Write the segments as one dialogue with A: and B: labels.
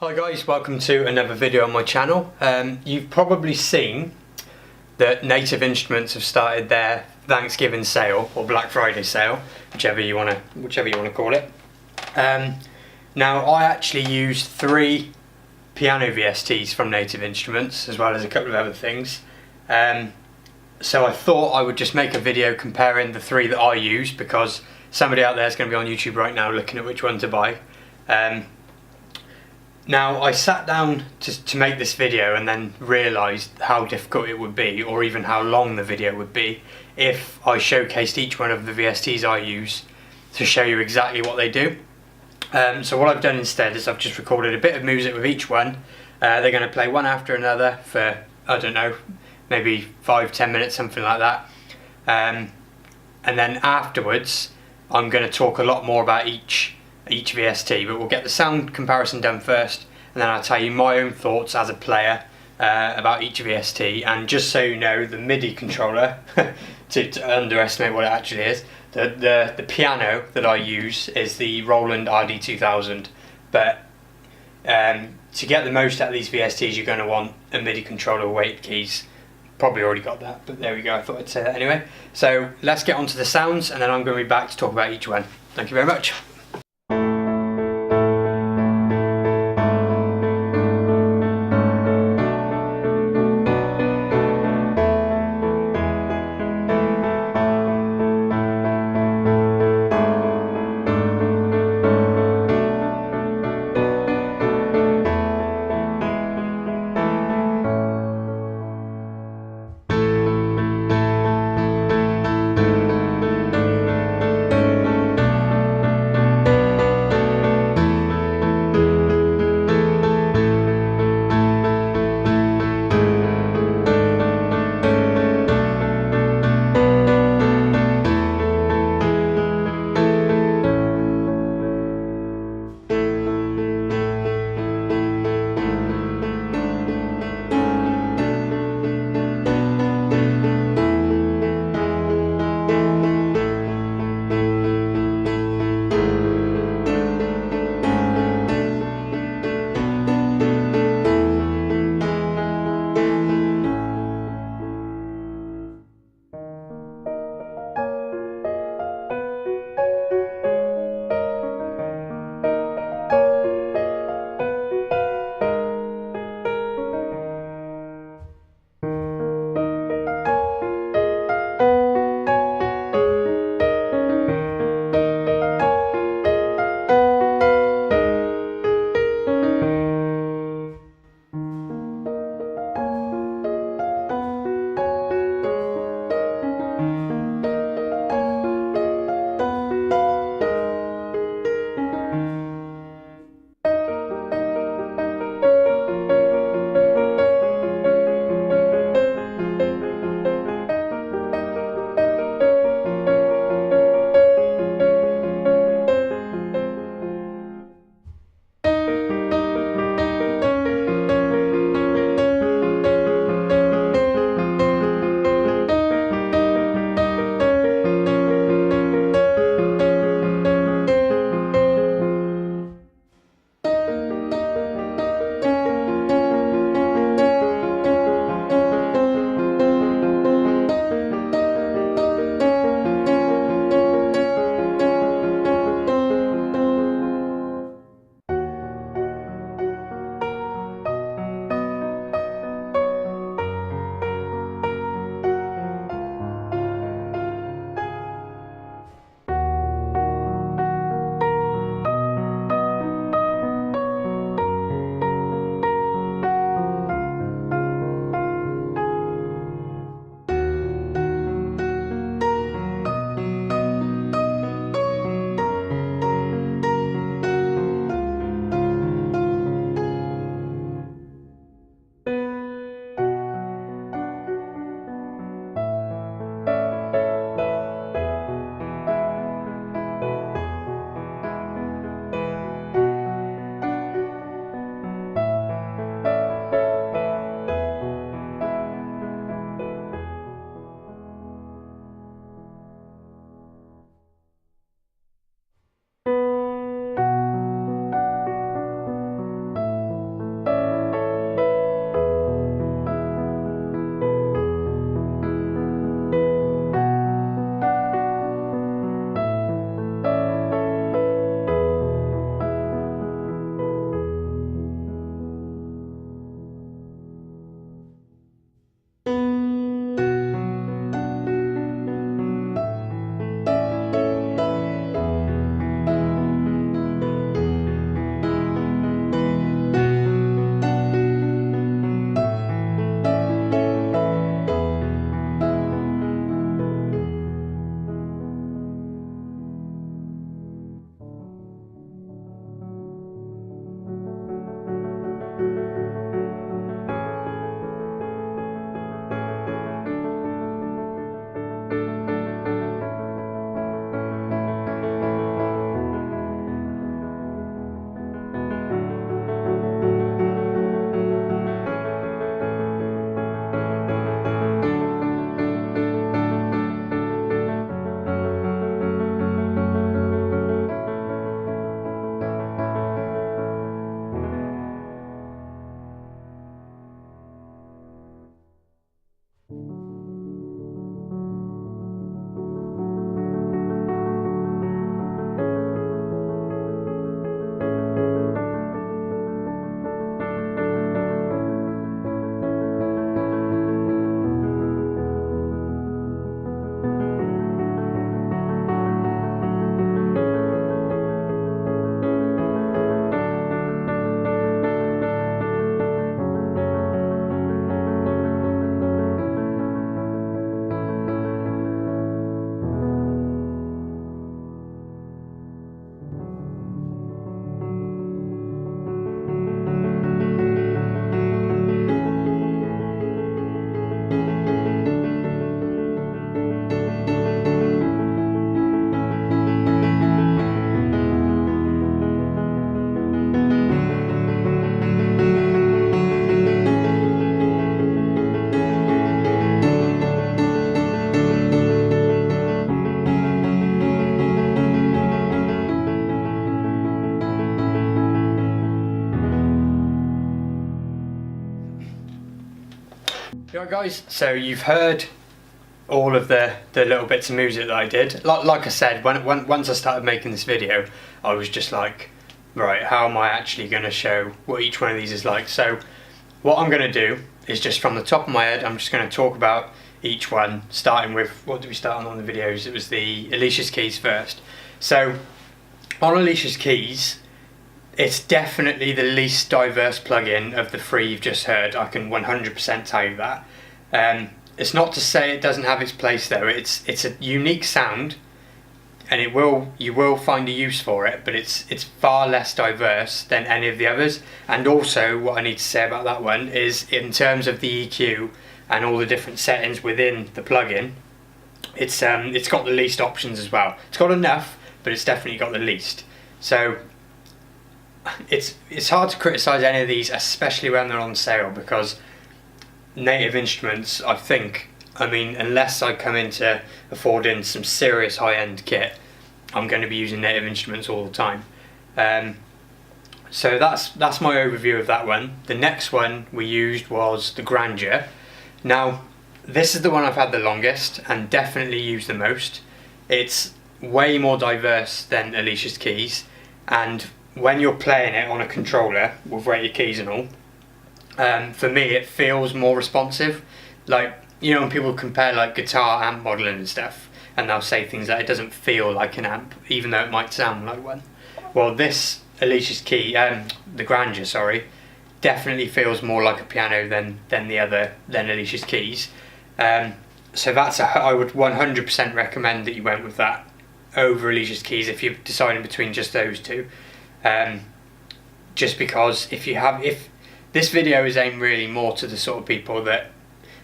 A: Hi guys, welcome to another video on my channel. You've probably seen that Native Instruments have started their Thanksgiving sale or Black Friday sale, whichever you want to call it. Now I actually used 3 piano VSTs from Native Instruments as well as a couple of other things. So I thought I would just make a video comparing the 3 that I use, because somebody out there is going to be on YouTube right now looking at which one to buy. Now I sat down to make this video and then realised how difficult it would be, or even how long the video would be, if I showcased each one of the VSTs I use to show you exactly what they do. So what I've done instead is I've just recorded a bit of music with each one. They're going to play one after another for, I don't know, maybe 5-10 minutes, something like that. And then afterwards I'm going to talk a lot more about each VST, but we'll get the sound comparison done first, and then I'll tell you my own thoughts as a player about each VST. And just so you know, the MIDI controller, to underestimate what it actually is, the piano that I use is the Roland RD2000, but to get the most out of these VSTs you're going to want a MIDI controller with 8 keys. Probably already got that, but there we go, I thought I'd say that anyway. So let's get on to the sounds, and then I'm going to be back to talk about each one. Thank you very much. Right guys, so you've heard all of the little bits of music that I did. Like I said, once I started making this video, I was just like, right, how am I actually going to show what each one of these is like? So what I'm going to do is just from the top of my head, I'm just going to talk about each one, starting with, what did we start on the videos? It was the ALICIA'S keys first. So on ALICIA'S keys, it's definitely the least diverse plugin of the three you've just heard. I can 100% tell you that. It's not to say it doesn't have its place though. It's a unique sound, and you will find a use for it, but it's far less diverse than any of the others. And also, what I need to say about that one is, in terms of the EQ and all the different settings within the plugin, it's got the least options as well. It's got enough, but it's definitely got the least. So it's hard to criticise any of these, especially when they're on sale, because Native Instruments, I mean, unless I come into affording some serious high-end kit, I'm going to be using Native Instruments all the time. So that's my overview of that one. The next one we used was the Grandeur. Now, this is the one I've had the longest and definitely used the most. It's way more diverse than ALICIA'S keys, and when you're playing it on a controller with rated keys and all, for me it feels more responsive. Like, you know, when people compare like guitar amp modelling and stuff, and they'll say things like it doesn't feel like an amp, even though it might sound like one. Well, this ALICIA'S key, the Grandeur, sorry, definitely feels more like a piano than ALICIA'S keys. So I would 100% recommend that you went with that over ALICIA'S keys if you're deciding between just those two. Just because if this video is aimed really more to the sort of people that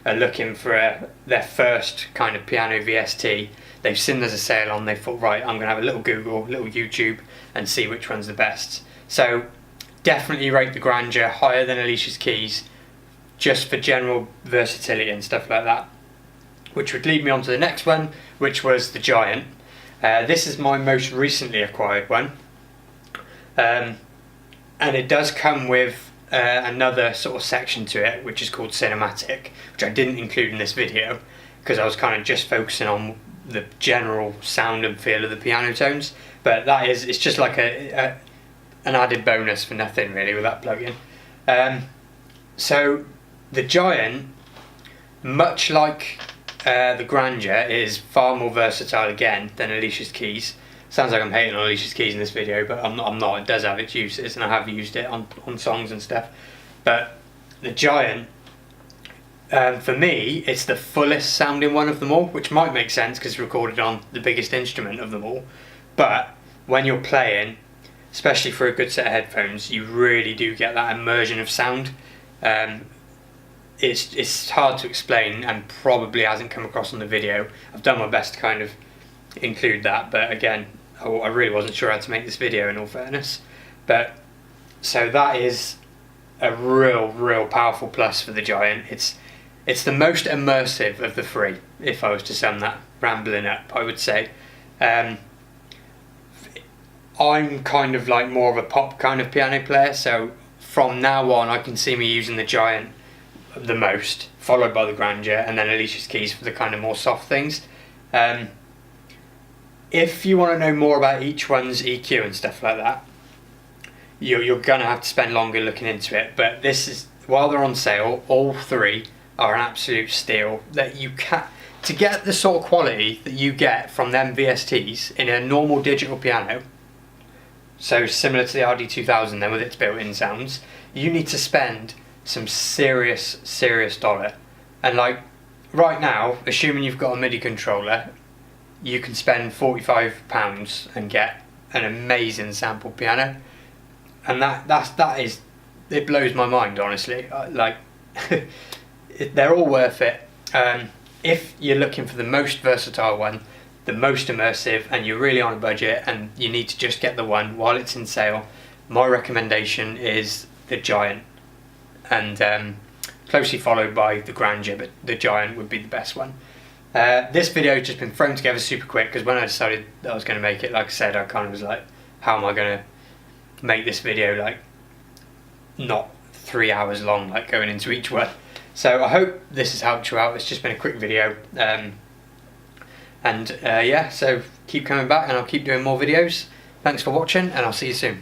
A: are looking for their first kind of piano VST, they've seen there's a sale on, they thought, right, I'm going to have a little Google, a little YouTube, and see which one's the best. So definitely rate the Grandeur higher than ALICIA'S keys, just for general versatility and stuff like that. Which would lead me on to the next one, which was the Giant. This is my most recently acquired one. And it does come with another sort of section to it, which is called Cinematic, which I didn't include in this video because I was kind of just focusing on the general sound and feel of the piano tones. But it's just like an added bonus for nothing really with that plugin. So the Giant, much like the Grandeur, is far more versatile again than ALICIA'S keys. Sounds like I'm hating on ALICIA'S keys in this video, but I'm not. It does have its uses, and I have used it on songs and stuff. But the Giant, for me, it's the fullest sounding one of them all, which might make sense because it's recorded on the biggest instrument of them all. But when you're playing, especially for a good set of headphones, you really do get that immersion of sound. It's hard to explain and probably hasn't come across on the video. I've done my best to kind of include that, but again, I really wasn't sure how to make this video, in all fairness. But so that is a real powerful plus for the Giant. It's the most immersive of the three, if I was to sum that rambling up, I would say. I'm kind of like more of a pop kind of piano player, so from now on I can see me using the Giant the most, followed by the Grandeur, and then ALICIA'S keys for the kind of more soft things. If you want to know more about each one's EQ and stuff like that, you're going to have to spend longer looking into it. But this is, while they're on sale, all three are an absolute steal. That you can, to get the sort of quality that you get from them VSTs in a normal digital piano, so similar to the RD2000 then with its built-in sounds, you need to spend some serious dollar. And like right now, assuming you've got a MIDI controller, you can spend £45 and get an amazing sample piano, and that is, it blows my mind, honestly. Like they're all worth it. If you're looking for the most versatile one, the most immersive, and you're really on a budget and you need to just get the one while it's in sale, my recommendation is the Giant, and closely followed by the Grandeur, but the Giant would be the best one. This video has just been thrown together super quick because when I decided that I was going to make it, like I said, I kind of was like, how am I going to make this video like not 3 hours long, like going into each one? So I hope this has helped you out. It's just been a quick video. Yeah, so keep coming back and I'll keep doing more videos. Thanks for watching and I'll see you soon.